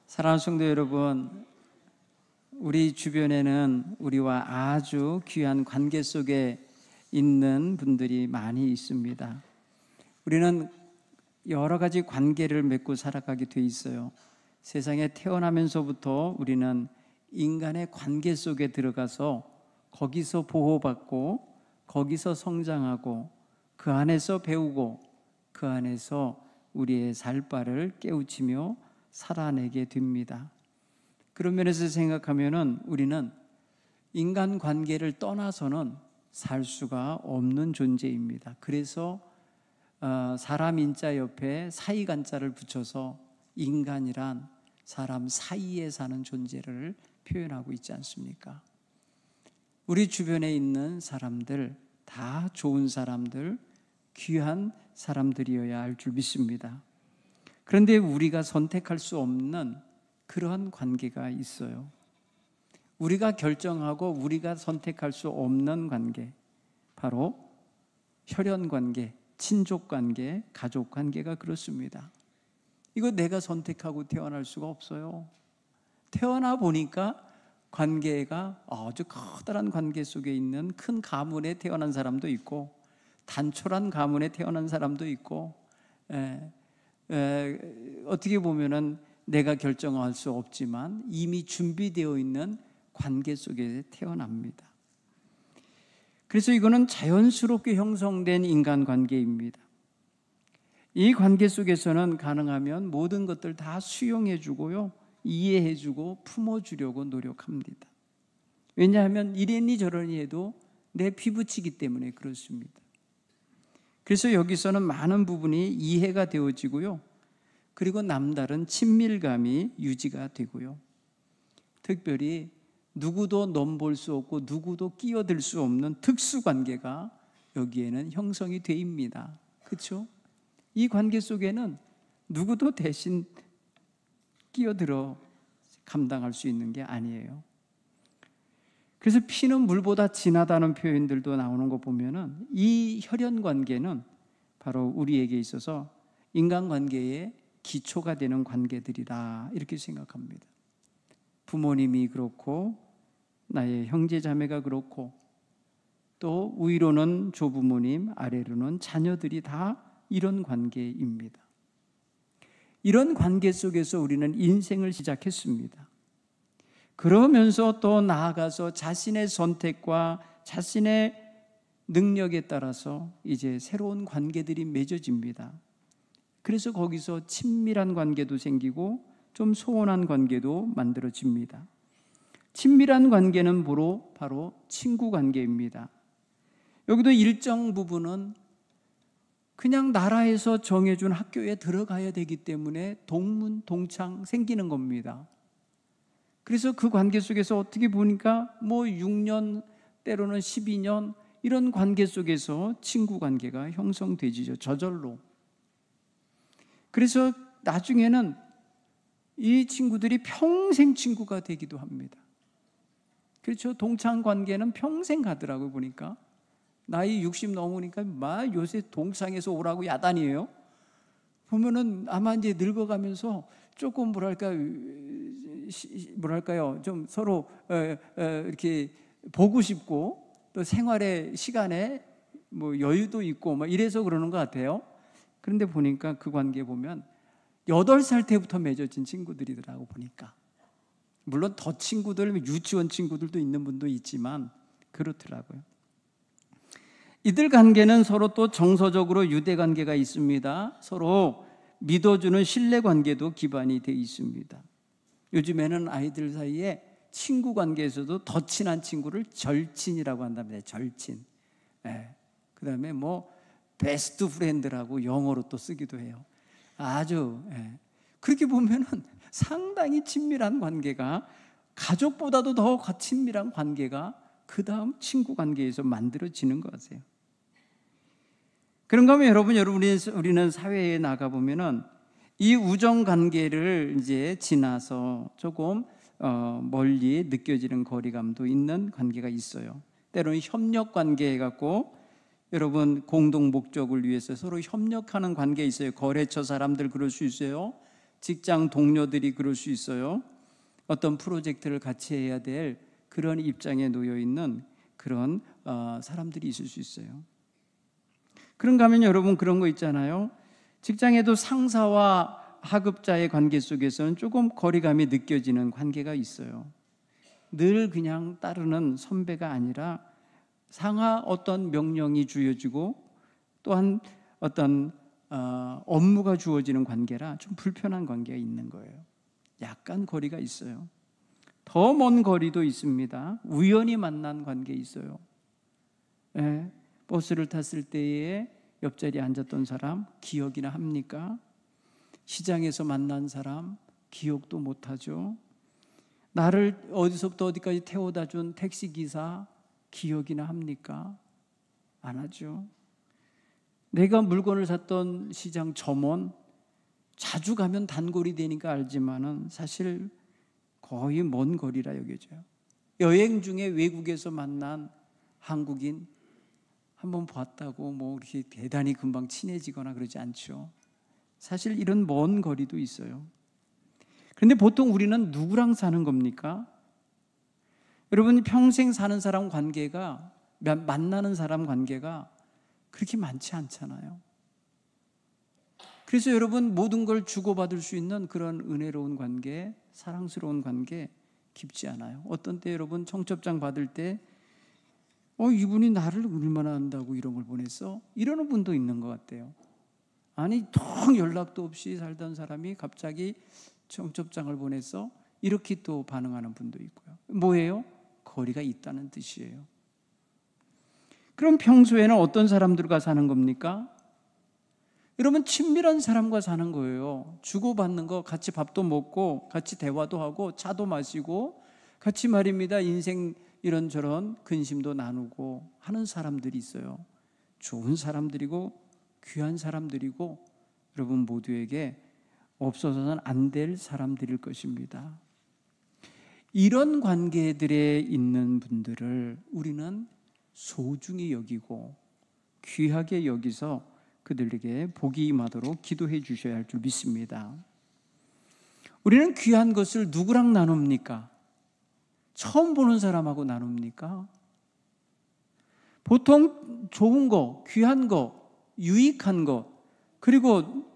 사랑하는 성도 여러분, 우리 주변에는 우리와 아주 귀한 관계 속에 있는 분들이 많이 있습니다. 우리는 여러 가지 관계를 맺고 살아가게 돼 있어요. 세상에 태어나면서부터 우리는 인간의 관계 속에 들어가서 거기서 보호받고 거기서 성장하고 그 안에서 배우고 그 안에서 우리의 살바를 깨우치며 살아내게 됩니다. 그런 면에서 생각하면은 우리는 인간 관계를 떠나서는 살 수가 없는 존재입니다. 그래서 사람 인자 옆에 사이간자를 붙여서 인간이란 사람 사이에 사는 존재를 표현하고 있지 않습니까? 우리 주변에 있는 사람들 다 좋은 사람들, 귀한 사람들이어야 할 줄 믿습니다. 그런데 우리가 선택할 수 없는 그러한 관계가 있어요. 우리가 결정하고 우리가 선택할 수 없는 관계, 바로 혈연 관계, 친족 관계, 가족 관계가 그렇습니다. 이거 내가 선택하고 태어날 수가 없어요. 태어나 보니까 관계가 아주 커다란 관계 속에 있는 큰 가문에 태어난 사람도 있고 단촐한 가문에 태어난 사람도 있고 어떻게 보면은 내가 결정할 수 없지만 이미 준비되어 있는 관계 속에 태어납니다. 그래서 이거는 자연스럽게 형성된 인간관계입니다. 이 관계 속에서는 가능하면 모든 것들 다 수용해주고요, 이해해주고 품어주려고 노력합니다. 왜냐하면 이랬니 저러니 해도 내 피부치기 때문에 그렇습니다. 그래서 여기서는 많은 부분이 이해가 되어지고요, 그리고 남다른 친밀감이 유지가 되고요, 특별히 누구도 넘볼 수 없고 누구도 끼어들 수 없는 특수관계가 여기에는 형성이 됩니다. 그렇죠? 이 관계 속에는 누구도 대신 끼어들어 감당할 수 있는 게 아니에요. 그래서 피는 물보다 진하다는 표현들도 나오는 거 보면은 이 혈연 관계는 바로 우리에게 있어서 인간관계의 기초가 되는 관계들이다, 이렇게 생각합니다. 부모님이 그렇고 나의 형제 자매가 그렇고 또 위로는 조부모님, 아래로는 자녀들이 다 이런 관계입니다. 이런 관계 속에서 우리는 인생을 시작했습니다. 그러면서 또 나아가서 자신의 선택과 자신의 능력에 따라서 이제 새로운 관계들이 맺어집니다. 그래서 거기서 친밀한 관계도 생기고 좀 소원한 관계도 만들어집니다. 친밀한 관계는 바로 친구 관계입니다. 여기도 일정 부분은 그냥 나라에서 정해준 학교에 들어가야 되기 때문에 동문, 동창 생기는 겁니다. 그래서 그 관계 속에서 어떻게 보니까 6년, 때로는 12년 이런 관계 속에서 친구 관계가 형성되지죠. 저절로. 그래서 나중에는 이 친구들이 평생 친구가 되기도 합니다. 그렇죠. 동창 관계는 평생 가더라고요. 보니까 나이 60 넘으니까 요새 동창에서 오라고 야단이에요. 보면은 아마 이제 늙어가면서 조금 뭐랄까요, 좀 서로 이렇게 보고 싶고 또 생활의 시간에 여유도 있고 이래서 그러는 것 같아요. 그런데 보니까 그 관계 보면 8살 때부터 맺어진 친구들이더라고 보니까. 물론 더 친구들, 유치원 친구들도 있는 분도 있지만 그렇더라고요. 이들 관계는 서로 또 정서적으로 유대 관계가 있습니다. 서로 믿어주는 신뢰 관계도 기반이 되어 있습니다. 요즘에는 아이들 사이에 친구 관계에서도 더 친한 친구를 절친이라고 한답니다. 절친. 그 다음에 베스트 프렌드라고 영어로 또 쓰기도 해요. 아주 그렇게 보면은 상당히 친밀한 관계가, 가족보다도 더 친밀한 관계가 그 다음 친구 관계에서 만들어지는 것 같아요. 그런가 하면 우리는 사회에 나가보면은 이 우정 관계를 이제 지나서 조금 멀리 느껴지는 거리감도 있는 관계가 있어요. 때로는 협력 관계 해갖고 여러분 공동 목적을 위해서 서로 협력하는 관계 있어요. 거래처 사람들 그럴 수 있어요. 직장 동료들이 그럴 수 있어요. 어떤 프로젝트를 같이 해야 될 그런 입장에 놓여 있는 그런 사람들이 있을 수 있어요. 그런가 하면 여러분 그런 거 있잖아요. 직장에도 상사와 하급자의 관계 속에서는 조금 거리감이 느껴지는 관계가 있어요. 늘 그냥 따르는 선배가 아니라 상하 어떤 명령이 주어지고 또한 어떤 업무가 주어지는 관계라 좀 불편한 관계가 있는 거예요. 약간 거리가 있어요. 더 먼 거리도 있습니다. 우연히 만난 관계 있어요. 예, 버스를 탔을 때에 옆자리에 앉았던 사람 기억이나 합니까? 시장에서 만난 사람 기억도 못하죠. 나를 어디서부터 어디까지 태워다 준 택시기사 기억이나 합니까? 안 하죠. 내가 물건을 샀던 시장 점원 자주 가면 단골이 되니까 알지만은 사실 거의 먼 거리라 여겨져요. 여행 중에 외국에서 만난 한국인 한번 봤다고 뭐 이렇게 대단히 금방 친해지거나 그러지 않죠. 사실 이런 먼 거리도 있어요. 그런데 보통 우리는 누구랑 사는 겁니까? 여러분 평생 사는 사람 관계가 만나는 사람 관계가 그렇게 많지 않잖아요. 그래서 여러분 모든 걸 주고받을 수 있는 그런 은혜로운 관계, 사랑스러운 관계 깊지 않아요. 어떤 때 여러분 청첩장 받을 때 이분이 나를 얼마나 안다고 이런 걸 보냈어? 이러는 분도 있는 것 같아요. 아니 통 연락도 없이 살던 사람이 갑자기 청첩장을 보냈어? 이렇게 또 반응하는 분도 있고요. 뭐예요? 거리가 있다는 뜻이에요. 그럼 평소에는 어떤 사람들과 사는 겁니까? 여러분 친밀한 사람과 사는 거예요. 주고받는 거, 같이 밥도 먹고 같이 대화도 하고 차도 마시고 같이 말입니다. 인생 이런저런 근심도 나누고 하는 사람들이 있어요. 좋은 사람들이고 귀한 사람들이고 여러분 모두에게 없어서는 안 될 사람들일 것입니다. 이런 관계들에 있는 분들을 우리는 소중히 여기고 귀하게 여기서 그들에게 복이 임하도록 기도해 주셔야 할 줄 믿습니다. 우리는 귀한 것을 누구랑 나눕니까? 처음 보는 사람하고 나눕니까? 보통 좋은 거, 귀한 거, 유익한 것, 그리고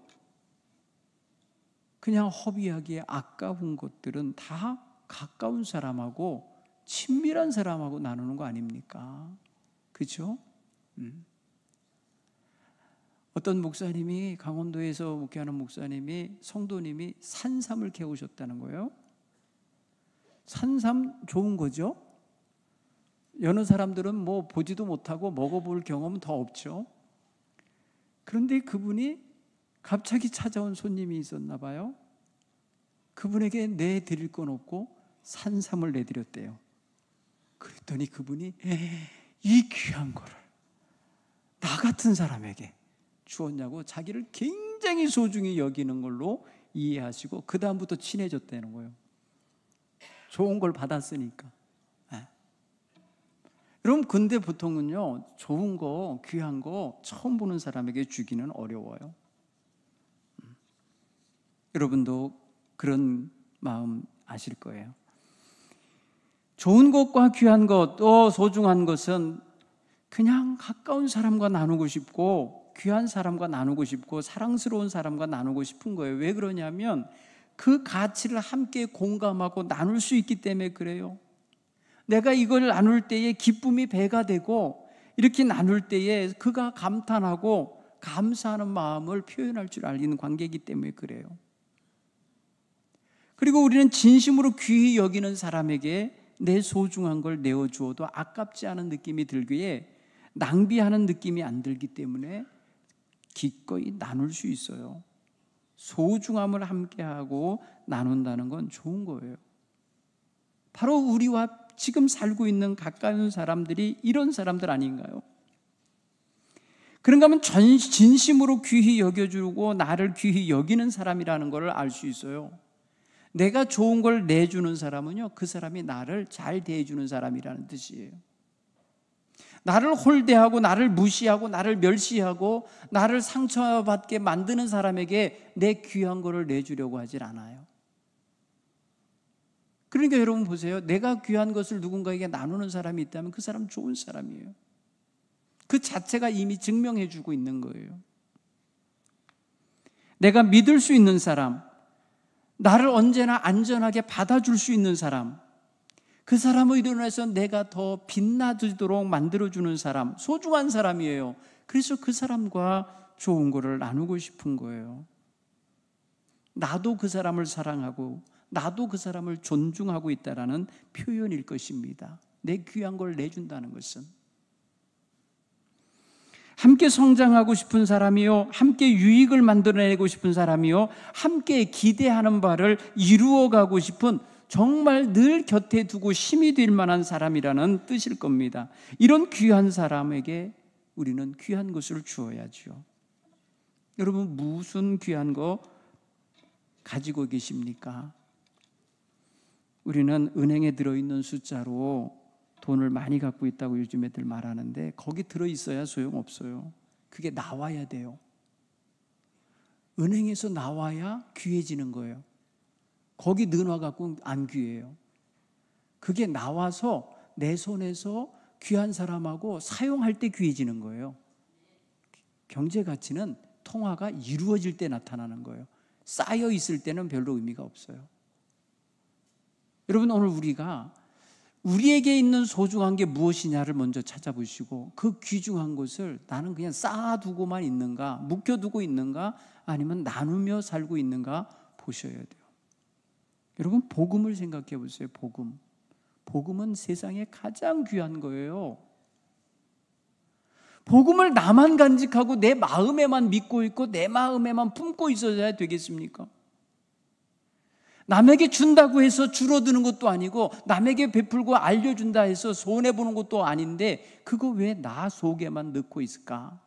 그냥 허비하기에 아까운 것들은 다 가까운 사람하고 친밀한 사람하고 나누는 거 아닙니까? 그렇죠? 어떤 목사님이 강원도에서 목회하는 목사님이 성도님이 산삼을 캐오셨다는 거예요. 산삼 좋은 거죠? 여느 사람들은 뭐 보지도 못하고 먹어볼 경험은 더 없죠. 그런데 그분이 갑자기 찾아온 손님이 있었나 봐요. 그분에게 내드릴 건 없고 산삼을 내드렸대요. 그랬더니 그분이 이 귀한 거를 나 같은 사람에게 주었냐고 자기를 굉장히 소중히 여기는 걸로 이해하시고 그 다음부터 친해졌다는 거예요. 좋은 걸 받았으니까. 여러분 근데 보통은요 좋은 거 귀한 거 처음 보는 사람에게 주기는 어려워요. 여러분도 그런 마음 아실 거예요. 좋은 것과 귀한 것 또 소중한 것은 그냥 가까운 사람과 나누고 싶고 귀한 사람과 나누고 싶고 사랑스러운 사람과 나누고 싶은 거예요. 왜 그러냐면 그 가치를 함께 공감하고 나눌 수 있기 때문에 그래요. 내가 이걸 나눌 때에 기쁨이 배가 되고 이렇게 나눌 때에 그가 감탄하고 감사하는 마음을 표현할 줄 알리는 관계이기 때문에 그래요. 그리고 우리는 진심으로 귀히 여기는 사람에게 내 소중한 걸 내어주어도 아깝지 않은 느낌이 들기에 낭비하는 느낌이 안 들기 때문에 기꺼이 나눌 수 있어요. 소중함을 함께하고 나눈다는 건 좋은 거예요. 바로 우리와 지금 살고 있는 가까운 사람들이 이런 사람들 아닌가요? 그런가 하면 진심으로 귀히 여겨주고 나를 귀히 여기는 사람이라는 걸 알 수 있어요. 내가 좋은 걸 내주는 사람은요, 그 사람이 나를 잘 대해주는 사람이라는 뜻이에요. 나를 홀대하고 나를 무시하고 나를 멸시하고 나를 상처받게 만드는 사람에게 내 귀한 거를 내주려고 하질 않아요. 그러니까 여러분 보세요. 내가 귀한 것을 누군가에게 나누는 사람이 있다면 그 사람 좋은 사람이에요. 그 자체가 이미 증명해 주고 있는 거예요. 내가 믿을 수 있는 사람, 나를 언제나 안전하게 받아줄 수 있는 사람, 그 사람을 인해서 내가 더 빛나도록 만들어주는 사람, 소중한 사람이에요. 그래서 그 사람과 좋은 거를 나누고 싶은 거예요. 나도 그 사람을 사랑하고 나도 그 사람을 존중하고 있다라는 표현일 것입니다. 내 귀한 걸 내준다는 것은. 함께 성장하고 싶은 사람이요, 함께 유익을 만들어내고 싶은 사람이요, 함께 기대하는 바를 이루어가고 싶은, 정말 늘 곁에 두고 힘이 될 만한 사람이라는 뜻일 겁니다. 이런 귀한 사람에게 우리는 귀한 것을 주어야죠. 여러분, 무슨 귀한 거 가지고 계십니까? 우리는 은행에 들어있는 숫자로 돈을 많이 갖고 있다고 요즘 애들 말하는데, 거기 들어있어야 소용없어요. 그게 나와야 돼요. 은행에서 나와야 귀해지는 거예요. 거기 넣어놔 갖고 안 귀해요. 그게 나와서 내 손에서 귀한 사람하고 사용할 때 귀해지는 거예요. 경제 가치는 통화가 이루어질 때 나타나는 거예요. 쌓여 있을 때는 별로 의미가 없어요. 여러분, 오늘 우리가 우리에게 있는 소중한 게 무엇이냐를 먼저 찾아보시고, 그 귀중한 것을 나는 그냥 쌓아두고만 있는가, 묵혀두고 있는가, 아니면 나누며 살고 있는가 보셔야 돼요. 여러분, 복음을 생각해 보세요. 복음은 세상에 가장 귀한 거예요. 복음을 나만 간직하고 내 마음에만 믿고 있고 내 마음에만 품고 있어야 되겠습니까? 남에게 준다고 해서 줄어드는 것도 아니고, 남에게 베풀고 알려준다 해서 손해보는 것도 아닌데, 그거 왜 나 속에만 넣고 있을까?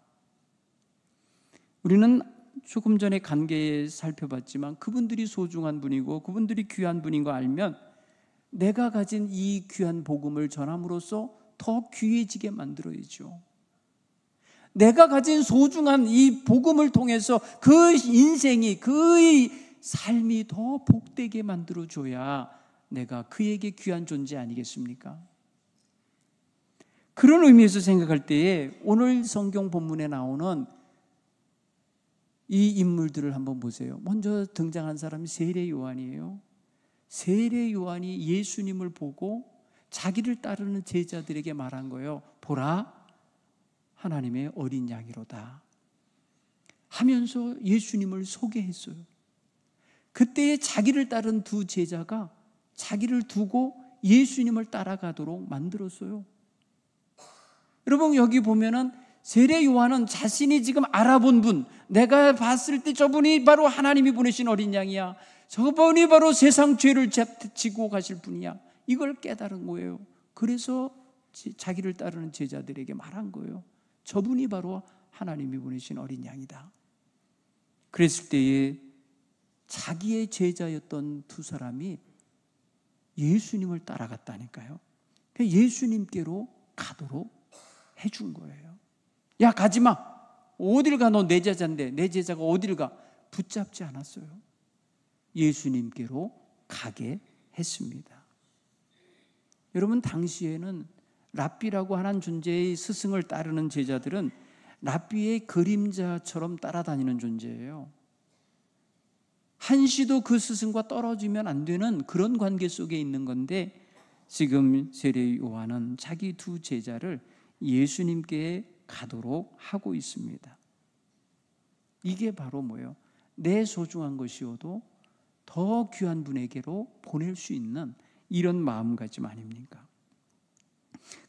우리는 조금 전에 관계 살펴봤지만 그분들이 소중한 분이고 그분들이 귀한 분인 거 알면 내가 가진 이 귀한 복음을 전함으로써 더 귀해지게 만들어야죠. 내가 가진 소중한 이 복음을 통해서 그 인생이, 그 삶이 더 복되게 만들어줘야 내가 그에게 귀한 존재 아니겠습니까? 그런 의미에서 생각할 때에 오늘 성경 본문에 나오는 이 인물들을 한번 보세요. 먼저 등장한 사람이 세례 요한이에요. 세례 요한이 예수님을 보고 자기를 따르는 제자들에게 말한 거예요. 보라, 하나님의 어린 양이로다 하면서 예수님을 소개했어요. 그때에 자기를 따른 두 제자가 자기를 두고 예수님을 따라가도록 만들었어요. 여러분, 여기 보면은 세례 요한은 자신이 지금 알아본 분, 내가 봤을 때 저분이 바로 하나님이 보내신 어린 양이야, 저분이 바로 세상 죄를 지고 가실 분이야, 이걸 깨달은 거예요. 그래서 자기를 따르는 제자들에게 말한 거예요. 저분이 바로 하나님이 보내신 어린 양이다. 그랬을 때에 자기의 제자였던 두 사람이 예수님을 따라갔다니까요. 예수님께로 가도록 해준 거예요. 야, 가지마, 어딜 가, 너 내 제자인데, 내 제자가 어딜 가, 붙잡지 않았어요. 예수님께로 가게 했습니다. 여러분, 당시에는 랍비라고 하는 존재의 스승을 따르는 제자들은 랍비의 그림자처럼 따라다니는 존재예요. 한시도 그 스승과 떨어지면 안 되는 그런 관계 속에 있는 건데, 지금 세례 요한은 자기 두 제자를 예수님께 가도록 하고 있습니다. 이게 바로 뭐예요? 내 소중한 것이어도 더 귀한 분에게로 보낼 수 있는 이런 마음가짐 아닙니까?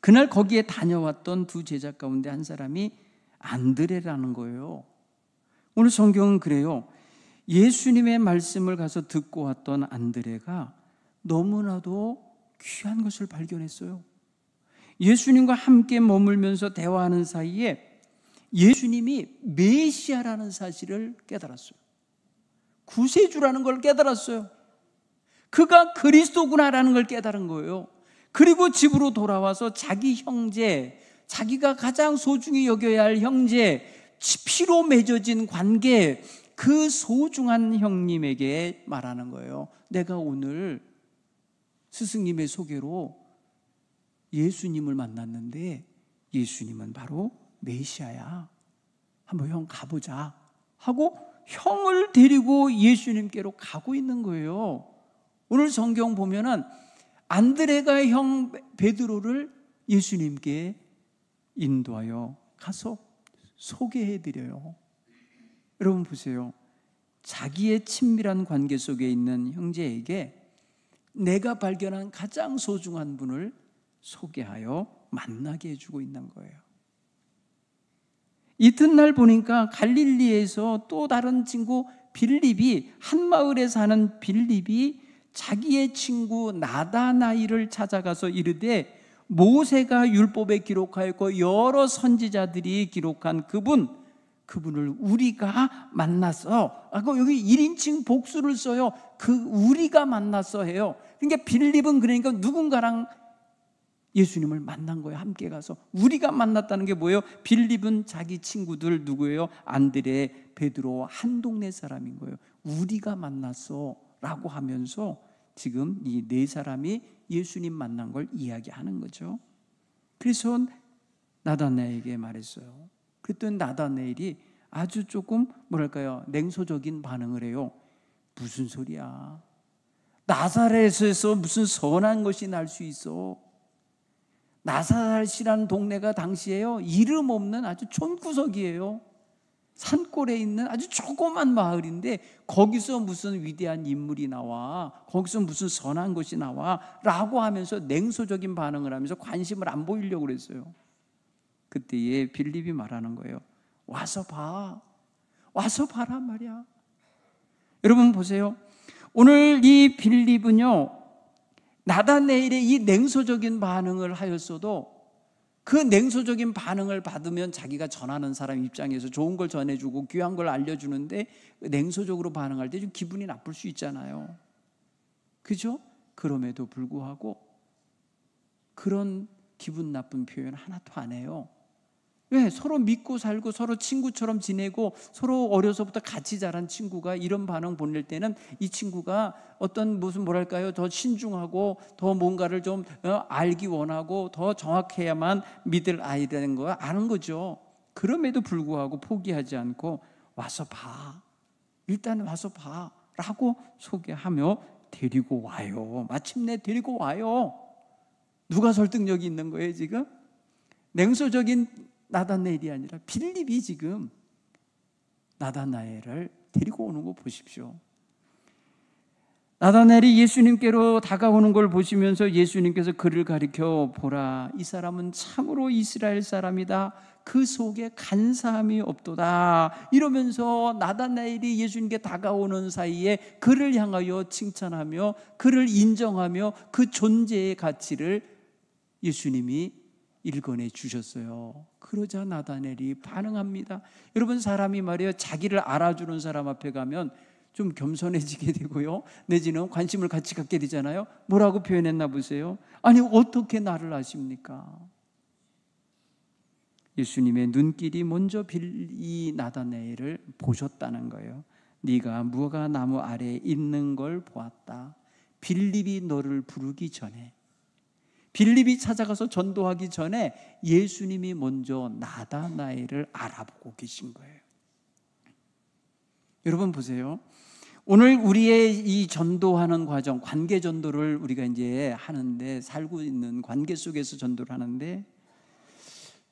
그날 거기에 다녀왔던 두 제자 가운데 한 사람이 안드레라는 거예요. 오늘 성경은 그래요. 예수님의 말씀을 가서 듣고 왔던 안드레가 너무나도 귀한 것을 발견했어요. 예수님과 함께 머물면서 대화하는 사이에 예수님이 메시아라는 사실을 깨달았어요. 구세주라는 걸 깨달았어요. 그가 그리스도구나라는 걸 깨달은 거예요. 그리고 집으로 돌아와서 자기 형제, 자기가 가장 소중히 여겨야 할 형제, 피로 맺어진 관계, 그 소중한 형님에게 말하는 거예요. 내가 오늘 스승님의 소개로 예수님을 만났는데 예수님은 바로 메시아야. 한번 형 가보자 하고 형을 데리고 예수님께로 가고 있는 거예요. 오늘 성경 보면은 안드레가 형 베드로를 예수님께 인도하여 가서 소개해드려요. 여러분 보세요. 자기의 친밀한 관계 속에 있는 형제에게 내가 발견한 가장 소중한 분을 소개하여 만나게 해주고 있는 거예요. 이튿날 보니까 갈릴리에서 또 다른 친구 빌립이, 한 마을에 사는 빌립이 자기의 친구 나다나엘을 찾아가서 이르되 모세가 율법에 기록하였고 여러 선지자들이 기록한 그분을 우리가 만났어. 여기 1인칭 복수를 써요. 그 우리가 만났어 해요. 그러니까 빌립은 그러니까 누군가랑 예수님을 만난 거예요. 함께 가서. 우리가 만났다는 게 뭐예요? 빌립은 자기 친구들 누구예요? 안드레, 베드로, 한 동네 사람인 거예요. 우리가 만났어 라고 하면서 지금 이 네 사람이 예수님 만난 걸 이야기하는 거죠. 그래서 나다나엘에게 말했어요. 그랬더니 나다나엘이 아주 조금 뭐랄까요, 냉소적인 반응을 해요. 무슨 소리야? 나사렛에서 무슨 선한 것이 날 수 있어? 나사렛이라는 동네가 당시에요, 이름 없는 아주 촌구석이에요. 산골에 있는 아주 조그만 마을인데 거기서 무슨 위대한 인물이 나와, 거기서 무슨 선한 것이 나와 라고 하면서 냉소적인 반응을 하면서 관심을 안 보이려고 그랬어요. 그때에 빌립이 말하는 거예요. 와서 봐. 와서 봐란 말이야. 여러분 보세요. 오늘 이 빌립은요, 나다나엘의 이 냉소적인 반응을 하였어도 그 냉소적인 반응을 받으면 자기가 전하는 사람 입장에서 좋은 걸 전해주고 귀한 걸 알려주는데 냉소적으로 반응할 때 좀 기분이 나쁠 수 있잖아요. 그죠? 그럼에도 불구하고 그런 기분 나쁜 표현 하나도 안 해요. 왜? 서로 믿고 살고 서로 친구처럼 지내고 서로 어려서부터 같이 자란 친구가 이런 반응 보낼 때는 이 친구가 어떤 무슨 뭐랄까요, 더 신중하고 더 뭔가를 좀 알기 원하고 더 정확해야만 믿을 아이라는 거 아는 거죠. 그럼에도 불구하고 포기하지 않고 와서 봐. 일단 와서 봐 라고 소개하며 데리고 와요. 마침내 데리고 와요. 누가 설득력이 있는 거예요 지금? 냉소적인 나다나엘이 아니라 빌립이 지금 나다나엘을 데리고 오는 거 보십시오. 나다나엘이 예수님께로 다가오는 걸 보시면서 예수님께서 그를 가리켜 보라, 이 사람은 참으로 이스라엘 사람이다. 그 속에 간사함이 없도다. 이러면서 나다나엘이 예수님께 다가오는 사이에 그를 향하여 칭찬하며 그를 인정하며 그 존재의 가치를 예수님이 일궈내 주셨어요. 그러자 나다나엘이 반응합니다. 여러분, 사람이 말이에요, 자기를 알아주는 사람 앞에 가면 좀 겸손해지게 되고요, 내지는 관심을 같이 갖게 되잖아요. 뭐라고 표현했나 보세요. 아니, 어떻게 나를 아십니까? 예수님의 눈길이 먼저 이 나다나엘을 보셨다는 거예요. 네가 무화과 나무 아래에 있는 걸 보았다. 빌립이 너를 부르기 전에, 빌립이 찾아가서 전도하기 전에 예수님이 먼저 나다나엘을 알아보고 계신 거예요. 여러분 보세요. 오늘 우리의 이 전도하는 과정, 관계 전도를 우리가 이제 하는데, 살고 있는 관계 속에서 전도를 하는데,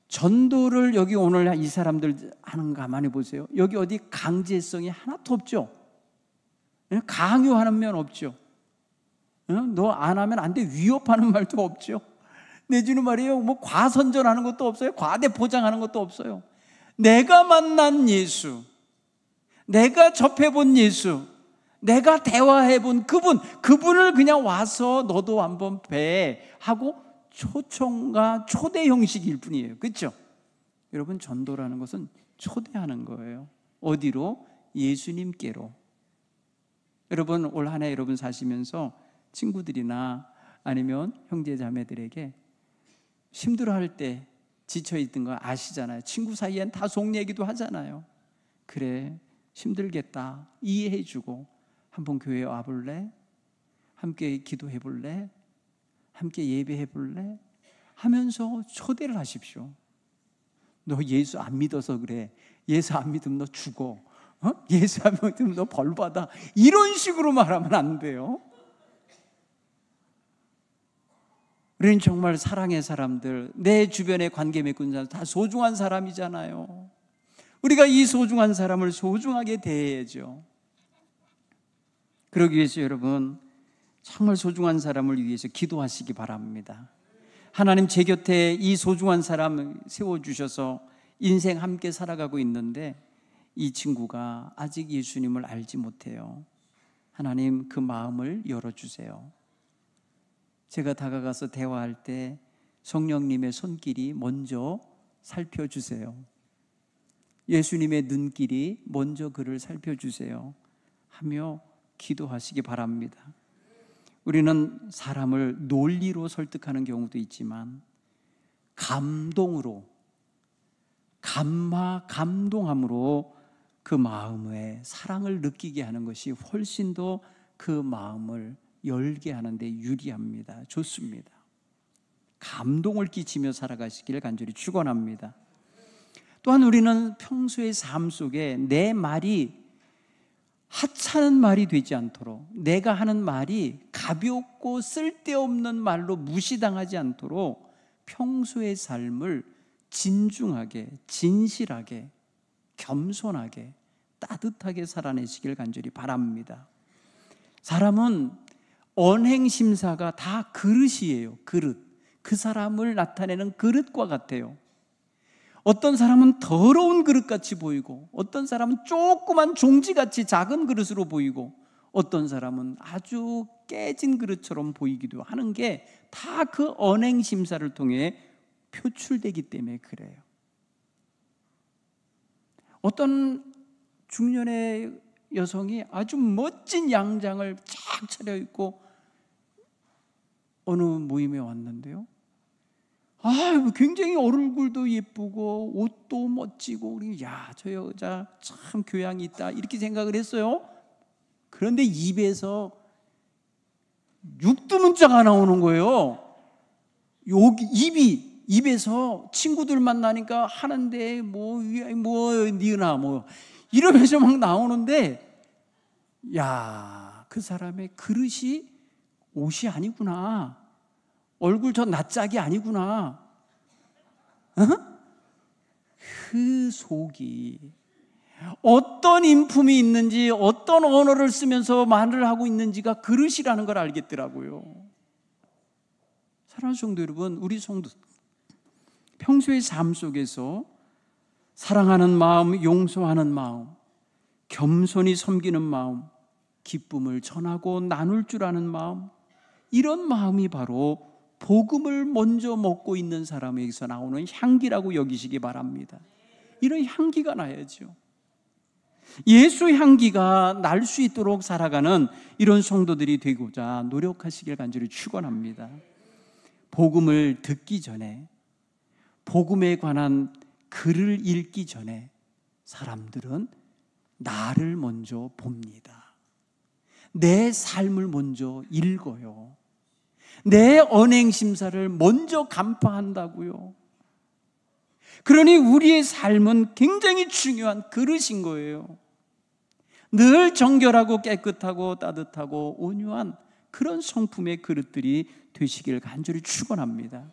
전도를 여기 오늘 이 사람들 하는 거 가만히 보세요. 여기 어디 강제성이 하나도 없죠. 강요하는 면 없죠. 너 안 하면 안 돼, 위협하는 말도 없죠. 내지는 말이에요, 뭐 과선전하는 것도 없어요. 과대 포장하는 것도 없어요. 내가 만난 예수, 내가 접해본 예수, 내가 대화해본 그분을 그냥 와서 너도 한번 뵈 하고 초청과 초대 형식일 뿐이에요. 그렇죠? 여러분, 전도라는 것은 초대하는 거예요. 어디로? 예수님께로. 여러분, 올 한 해 여러분 사시면서 친구들이나 아니면 형제 자매들에게 힘들어할 때 지쳐있던 거 아시잖아요. 친구 사이엔 다 속 얘기도 하잖아요. 그래, 힘들겠다 이해해주고, 한번 교회 와볼래? 함께 기도해볼래? 함께 예배해볼래? 하면서 초대를 하십시오. 너 예수 안 믿어서 그래. 예수 안 믿으면 너 죽어. 예수 안 믿으면 너 벌 받아. 이런 식으로 말하면 안 돼요. 우리는 정말 사랑의 사람들, 내 주변에 관계 맺은 사람 다 소중한 사람이잖아요. 우리가 이 소중한 사람을 소중하게 대해야죠. 그러기 위해서 여러분, 정말 소중한 사람을 위해서 기도하시기 바랍니다. 하나님, 제 곁에 이 소중한 사람을 세워주셔서 인생 함께 살아가고 있는데 이 친구가 아직 예수님을 알지 못해요. 하나님, 그 마음을 열어주세요. 제가 다가가서 대화할 때 성령님의 손길이 먼저 살펴주세요. 예수님의 눈길이 먼저 그를 살펴주세요 하며 기도하시기 바랍니다. 우리는 사람을 논리로 설득하는 경우도 있지만 감동으로, 감동함으로 그 마음에 사랑을 느끼게 하는 것이 훨씬 더 그 마음을 열게 하는데 유리합니다. 좋습니다. 감동을 끼치며 살아가시기를 간절히 축원합니다. 또한 우리는 평소의 삶 속에 내 말이 하찮은 말이 되지 않도록, 내가 하는 말이 가볍고 쓸데없는 말로 무시당하지 않도록 평소의 삶을 진중하게, 진실하게, 겸손하게, 따뜻하게 살아내시길 간절히 바랍니다. 사람은 언행심사가 다 그릇이에요. 그릇. 그 사람을 나타내는 그릇과 같아요. 어떤 사람은 더러운 그릇같이 보이고, 어떤 사람은 조그만 종지같이 작은 그릇으로 보이고, 어떤 사람은 아주 깨진 그릇처럼 보이기도 하는 게 다 그 언행심사를 통해 표출되기 때문에 그래요. 어떤 중년의 여성이 아주 멋진 양장을 쫙 차려입고 어느 모임에 왔는데요, 굉장히 얼굴도 예쁘고 옷도 멋지고, 야, 저 여자 참 교양이 있다 이렇게 생각을 했어요. 그런데 입에서 육두문자가 나오는 거예요. 여기 입에서 친구들 만나니까 하는데 니은아 이러면서 막 나오는데, 야, 그 사람의 그릇이 옷이 아니구나, 얼굴 저 낯짝이 아니구나. 그 속이 어떤 인품이 있는지, 어떤 언어를 쓰면서 말을 하고 있는지가 그릇이라는 걸 알겠더라고요. 사랑하는 성도 여러분, 우리 성도 평소의 삶 속에서 사랑하는 마음, 용서하는 마음, 겸손히 섬기는 마음, 기쁨을 전하고 나눌 줄 아는 마음, 이런 마음이 바로 복음을 먼저 먹고 있는 사람에게서 나오는 향기라고 여기시기 바랍니다. 이런 향기가 나야죠. 예수 향기가 날 수 있도록 살아가는 이런 성도들이 되고자 노력하시길 간절히 축원합니다. 복음을 듣기 전에, 복음에 관한 글을 읽기 전에 사람들은 나를 먼저 봅니다. 내 삶을 먼저 읽어요. 내 언행심사를 먼저 간파한다고요. 그러니 우리의 삶은 굉장히 중요한 그릇인 거예요. 늘 정결하고 깨끗하고 따뜻하고 온유한 그런 성품의 그릇들이 되시길 간절히 축원합니다.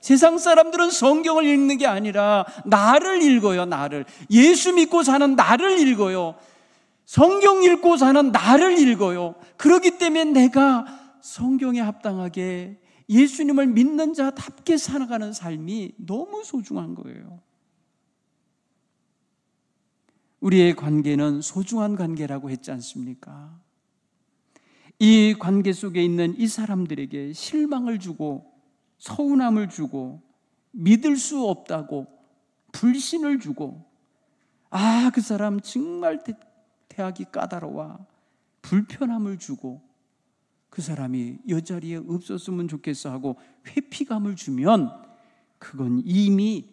세상 사람들은 성경을 읽는 게 아니라 나를 읽어요. 나를, 예수 믿고 사는 나를 읽어요. 성경 읽고 사는 나를 읽어요. 그렇기 때문에 내가 성경에 합당하게 예수님을 믿는 자답게 살아가는 삶이 너무 소중한 거예요. 우리의 관계는 소중한 관계라고 했지 않습니까? 이 관계 속에 있는 이 사람들에게 실망을 주고 서운함을 주고 믿을 수 없다고 불신을 주고, 그 사람 정말 대하기 까다로워, 불편함을 주고 그 사람이 여자리에 없었으면 좋겠어 하고 회피감을 주면 그건 이미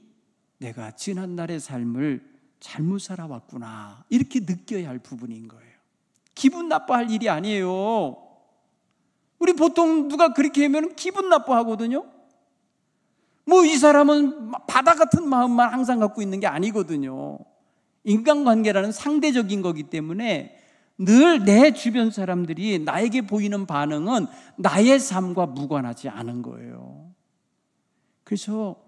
내가 지난날의 삶을 잘못 살아왔구나, 이렇게 느껴야 할 부분인 거예요. 기분 나빠할 일이 아니에요. 우리 보통 누가 그렇게 하면 기분 나빠하거든요. 뭐 이 사람은 바다 같은 마음만 항상 갖고 있는 게 아니거든요. 인간관계라는 상대적인 거기 때문에 늘 내 주변 사람들이 나에게 보이는 반응은 나의 삶과 무관하지 않은 거예요. 그래서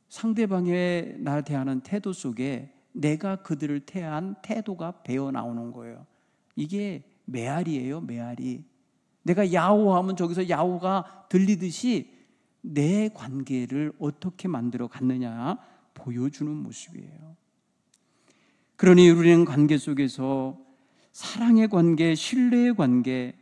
상대방의 나 대하는 태도 속에 내가 그들을 대한 태도가 배어 나오는 거예요. 이게 메아리예요, 메아리. 내가 야호하면 저기서 야호가 들리듯이 내 관계를 어떻게 만들어 갔느냐 보여주는 모습이에요. 그러니 우리는 관계 속에서 사랑의 관계, 신뢰의 관계,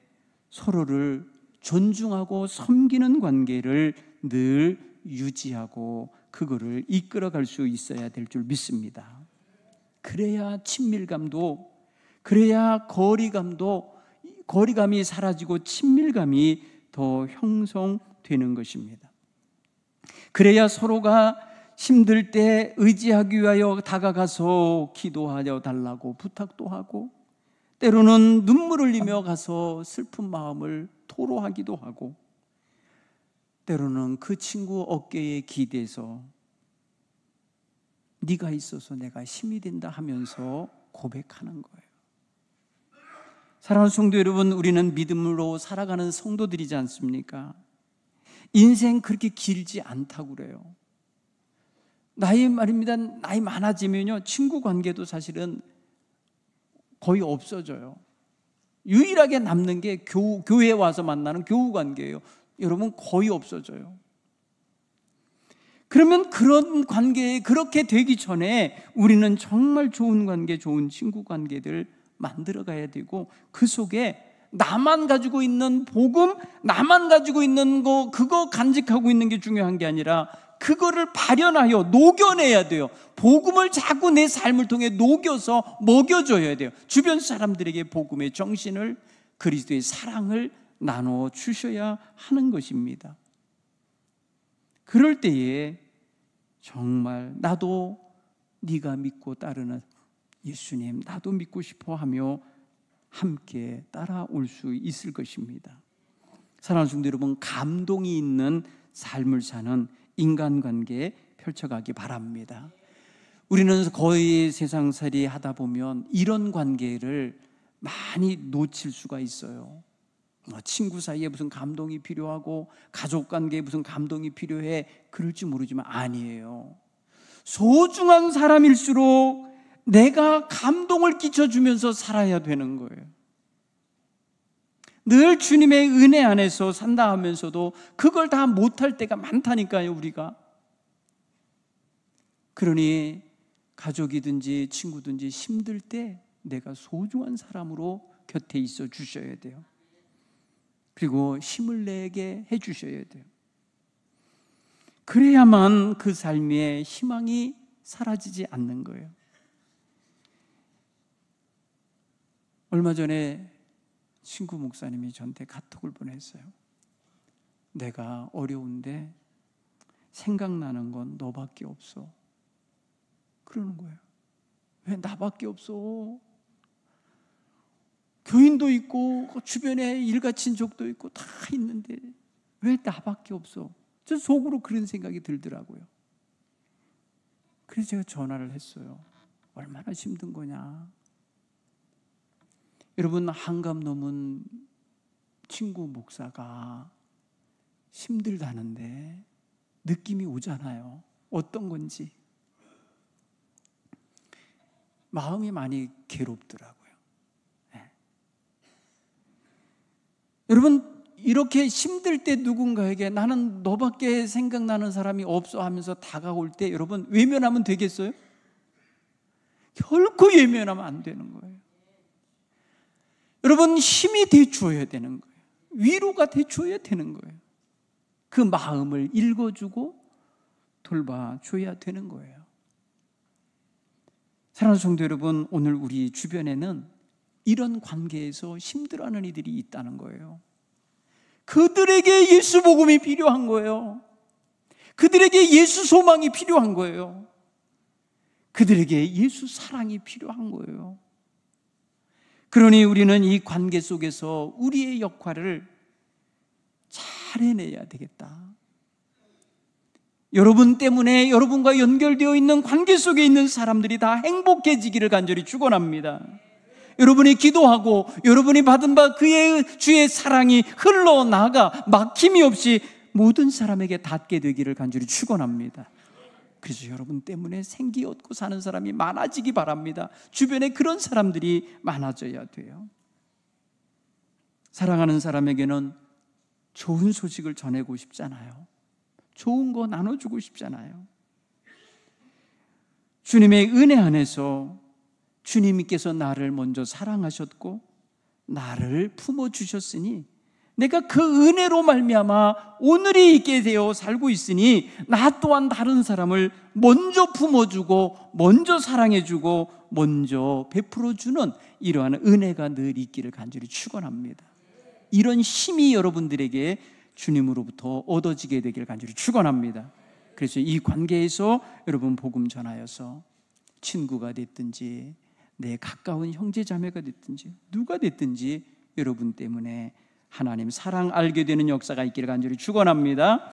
서로를 존중하고 섬기는 관계를 늘 유지하고 그거를 이끌어갈 수 있어야 될 줄 믿습니다. 그래야 친밀감도, 그래야 거리감이 사라지고 친밀감이 더 형성되는 것입니다. 그래야 서로가 힘들 때 의지하기 위하여 다가가서 기도하여 달라고 부탁도 하고, 때로는 눈물 흘리며 가서 슬픈 마음을 토로하기도 하고, 때로는 그 친구 어깨에 기대서 네가 있어서 내가 힘이 된다 하면서 고백하는 거예요. 사랑하는 성도 여러분, 우리는 믿음으로 살아가는 성도들이지 않습니까? 인생 그렇게 길지 않다고 그래요. 나이 말입니다. 나이 많아지면요, 친구 관계도 사실은 거의 없어져요. 유일하게 남는 게 교회에 와서 만나는 교우 관계예요. 여러분, 거의 없어져요. 그러면 그런 관계에 그렇게 되기 전에 우리는 정말 좋은 관계, 좋은 친구 관계들 만들어 가야 되고, 그 속에 나만 가지고 있는 복음, 나만 가지고 있는 거, 그거 간직하고 있는 게 중요한 게 아니라 그거를 발현하여 녹여내야 돼요. 복음을 자꾸 내 삶을 통해 녹여서 먹여줘야 돼요. 주변 사람들에게 복음의 정신을, 그리스도의 사랑을 나눠 주셔야 하는 것입니다. 그럴 때에 정말 나도 네가 믿고 따르는 예수님, 나도 믿고 싶어 하며 함께 따라올 수 있을 것입니다. 사랑하는 성도 여러분, 감동이 있는 삶을 사는 인간관계 펼쳐가기 바랍니다. 우리는 거의 세상살이 하다 보면 이런 관계를 많이 놓칠 수가 있어요. 친구 사이에 무슨 감동이 필요하고 가족 관계에 무슨 감동이 필요해, 그럴지 모르지만 아니에요. 소중한 사람일수록 내가 감동을 끼쳐주면서 살아야 되는 거예요. 늘 주님의 은혜 안에서 산다 하면서도 그걸 다 못할 때가 많다니까요, 우리가. 그러니 가족이든지 친구든지 힘들 때 내가 소중한 사람으로 곁에 있어 주셔야 돼요. 그리고 힘을 내게 해 주셔야 돼요. 그래야만 그 삶의 희망이 사라지지 않는 거예요. 얼마 전에 친구 목사님이 저한테 카톡을 보냈어요. 내가 어려운데 생각나는 건 너밖에 없어. 그러는 거예요. 왜 나밖에 없어? 교인도 있고 주변에 일가친족도 있고 다 있는데 왜 나밖에 없어? 저 속으로 그런 생각이 들더라고요. 그래서 제가 전화를 했어요. 얼마나 힘든 거냐. 여러분, 한감 넘은 친구 목사가 힘들다는데 느낌이 오잖아요. 어떤 건지. 마음이 많이 괴롭더라고요. 네. 여러분, 이렇게 힘들 때 누군가에게 나는 너밖에 생각나는 사람이 없어 하면서 다가올 때 여러분, 외면하면 되겠어요? 결코 외면하면 안 되는 거예요. 여러분, 힘이 돼줘야 되는 거예요. 위로가 돼줘야 되는 거예요. 그 마음을 읽어주고 돌봐줘야 되는 거예요. 사랑하는 성도 여러분, 오늘 우리 주변에는 이런 관계에서 힘들어하는 이들이 있다는 거예요. 그들에게 예수 복음이 필요한 거예요. 그들에게 예수 소망이 필요한 거예요. 그들에게 예수 사랑이 필요한 거예요. 그러니 우리는 이 관계 속에서 우리의 역할을 잘 해내야 되겠다. 여러분 때문에 여러분과 연결되어 있는 관계 속에 있는 사람들이 다 행복해지기를 간절히 축원합니다. 여러분이 기도하고 여러분이 받은 바 그의 주의 사랑이 흘러나가 막힘이 없이 모든 사람에게 닿게 되기를 간절히 축원합니다. 그래서 여러분 때문에 생기 얻고 사는 사람이 많아지기 바랍니다. 주변에 그런 사람들이 많아져야 돼요. 사랑하는 사람에게는 좋은 소식을 전하고 싶잖아요. 좋은 거 나눠주고 싶잖아요. 주님의 은혜 안에서 주님께서 나를 먼저 사랑하셨고 나를 품어주셨으니 내가 그 은혜로 말미암아 오늘이 있게 되어 살고 있으니 나 또한 다른 사람을 먼저 품어주고 먼저 사랑해주고 먼저 베풀어주는 이러한 은혜가 늘 있기를 간절히 축원합니다. 이런 힘이 여러분들에게 주님으로부터 얻어지게 되기를 간절히 축원합니다. 그래서 이 관계에서 여러분 복음 전하여서 친구가 됐든지 내 가까운 형제 자매가 됐든지 누가 됐든지 여러분 때문에 하나님 사랑 알게 되는 역사가 있기를 간절히 축원합니다.